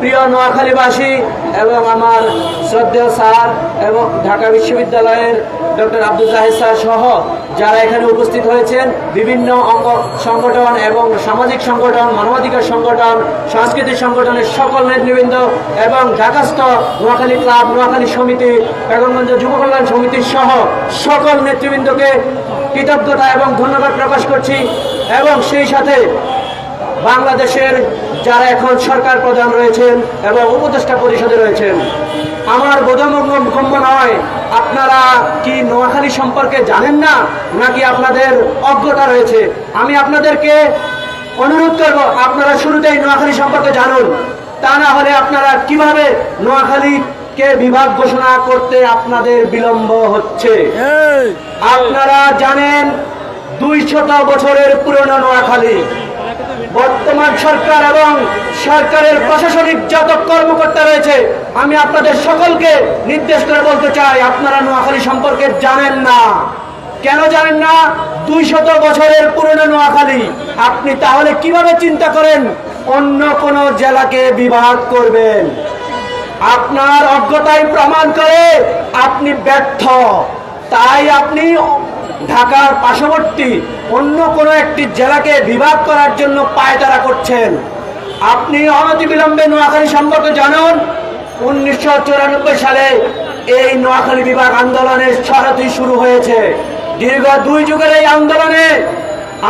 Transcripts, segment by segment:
প্রিয় নোয়াখালীবাসী এবং আমার শ্রদ্ধেয় স্যার এবং ঢাকা বিশ্ববিদ্যালয়ের ডক্টর আব্দুল জাহিদ স্যার সহ যারা এখানে উপস্থিত হয়েছেন, বিভিন্ন অঙ্গ সংগঠন এবং সামাজিক সংগঠন, মানবাধিকার সংগঠন, সাংস্কৃতিক সংগঠনের সকল নেতৃবৃন্দ এবং ঢাকাস্থ নোয়াখালী ক্লাব, নোয়াখালী সমিতি, বেগমগঞ্জ যুব কল্যাণ সমিতির সহ সকল নেতৃবৃন্দকে কৃতজ্ঞতা এবং ধন্যবাদ প্রকাশ করছি। এবং সেই সাথে বাংলাদেশের যারা এখন সরকার প্রধান রয়েছেন এবং উপদেষ্টা পরিষদে রয়েছেন, আমার বোধগম্য নয় আপনারা কি নোয়াখালী সম্পর্কে জানেন না, নাকি আপনাদের অজ্ঞতা রয়েছে। আমি আপনাদেরকে অনুরোধ করব, আপনারা শুরুতেই নোয়াখালী সম্পর্কে জানুন। তা না হলে আপনারা কিভাবে নোয়াখালীকে বিভাগ ঘোষণা করতে আপনাদের বিলম্ব হচ্ছে। আপনারা জানেন 200 বছরের পুরনো নোয়াখালী। বর্তমান সরকার এবং সরকারের প্রশাসনিক যত কর্মকর্তা রয়েছে, আমি আপনাদের সকলকে নির্দেশ করে বলতে চাই, আপনারা নোয়াখালী সম্পর্কে জানেন না। কেন জানেন না? 200 বছরের পুরনো নোয়াখালী। আপনি তাহলে কিভাবে চিন্তা করেন অন্য কোন জেলাকে বিভাগ করবেন? আপনার অজ্ঞতাই প্রমাণ করে আপনি ব্যর্থ। তাই আপনি ঢাকার পার্শ্ববর্তী অন্য কোনো একটি জেলাকে বিভাগ করার জন্য পায়তারা করছেন। আপনি অনতিবিলম্বে নোয়াখালী সম্পর্কে জানুন। 1994 সালে এই নোয়াখালী বিভাগ আন্দোলনের সারথি শুরু হয়েছে। দীর্ঘ 2 যুগের এই আন্দোলনে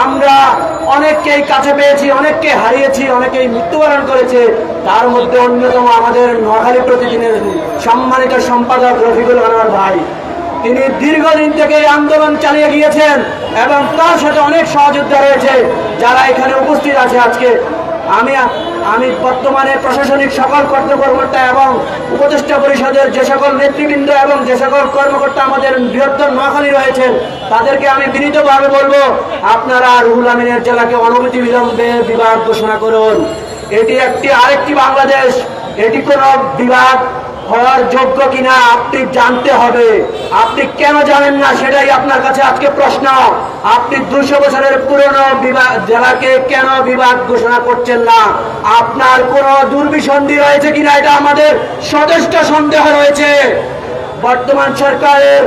আমরা অনেককেই কাছে পেয়েছি, অনেককে হারিয়েছি, অনেকেই মৃত্যুবরণ করেছে। তার মধ্যে অন্যতম আমাদের নোয়াখালী প্রতিদিনের সম্মানিত সম্পাদক রফিকুল আনোয়ার ভাই। তিনি দীর্ঘদিন থেকে এই আন্দোলন চালিয়ে গিয়েছেন এবং তার সাথে অনেক সহযোদ্ধা রয়েছে যারা এখানে উপস্থিত আছে আজকে। আমি বর্তমানে প্রশাসনিক সকল কর্মকর্তা এবং উপদেষ্টা পরিষদের যে সকল নেতৃবৃন্দ এবং যে সকল কর্মকর্তা আমাদের বৃহত্তর নোয়াখালী রয়েছেন, তাদেরকে আমি বিনীতভাবে বলবো, আপনারা রুহুল আমিনের জেলাকে অনতিবিলম্বে বিভাগ ঘোষণা করুন। এটি আরেকটি বাংলাদেশ। এটি কোনো বিভাগ হওয়ার যোগ্য কিনা আপনি জানতে হবে। আপনি কেন জানেন না সেটাই আপনার কাছে আজকে প্রশ্ন। আপনি 200 বছরের পুরনো জেলাকে কেন বিভাগ ঘোষণা করছেন না? আপনার কোনো দুর্বিসন্ধি রয়েছে কিনা এটা আমাদের যথেষ্ট সন্দেহ রয়েছে। বর্তমান সরকারের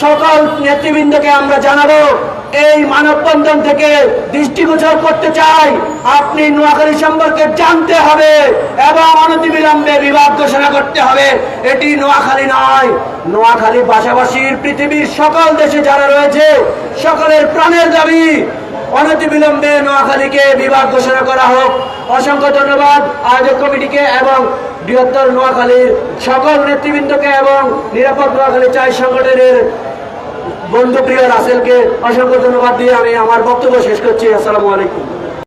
সকল নেতৃবৃন্দকে আমরা জানাবো, এই মানববন্ধন থেকে দৃষ্টিগোচর করতে চাই, আপনি নোয়াখালী সম্পর্কে জানতে হবে এবং অনতিবিলম্বে বিভাগ ঘোষণা করতে হবে। এটি নোয়াখালী নয়, নোয়াখালী ভাষাভাষীর পৃথিবীর সকল দেশে যারা রয়েছে সকলের প্রাণের দাবি, অনতিবিলম্বে নোয়াখালীকে বিভাগ ঘোষণা করা হোক। অসংখ্য ধন্যবাদ আয়োজক কমিটিকে এবং বৃহত্তর নোয়াখালীর সকল নেতৃবৃন্দকে এবং নিরাপদ নোয়াখালী চাই সংগঠনের বন্ধুপ্রিয় রাসেলকে অসংখ্য ধন্যবাদ দিয়ে আমি আমার বক্তব্য শেষ করছি। আসসালামু আলাইকুম।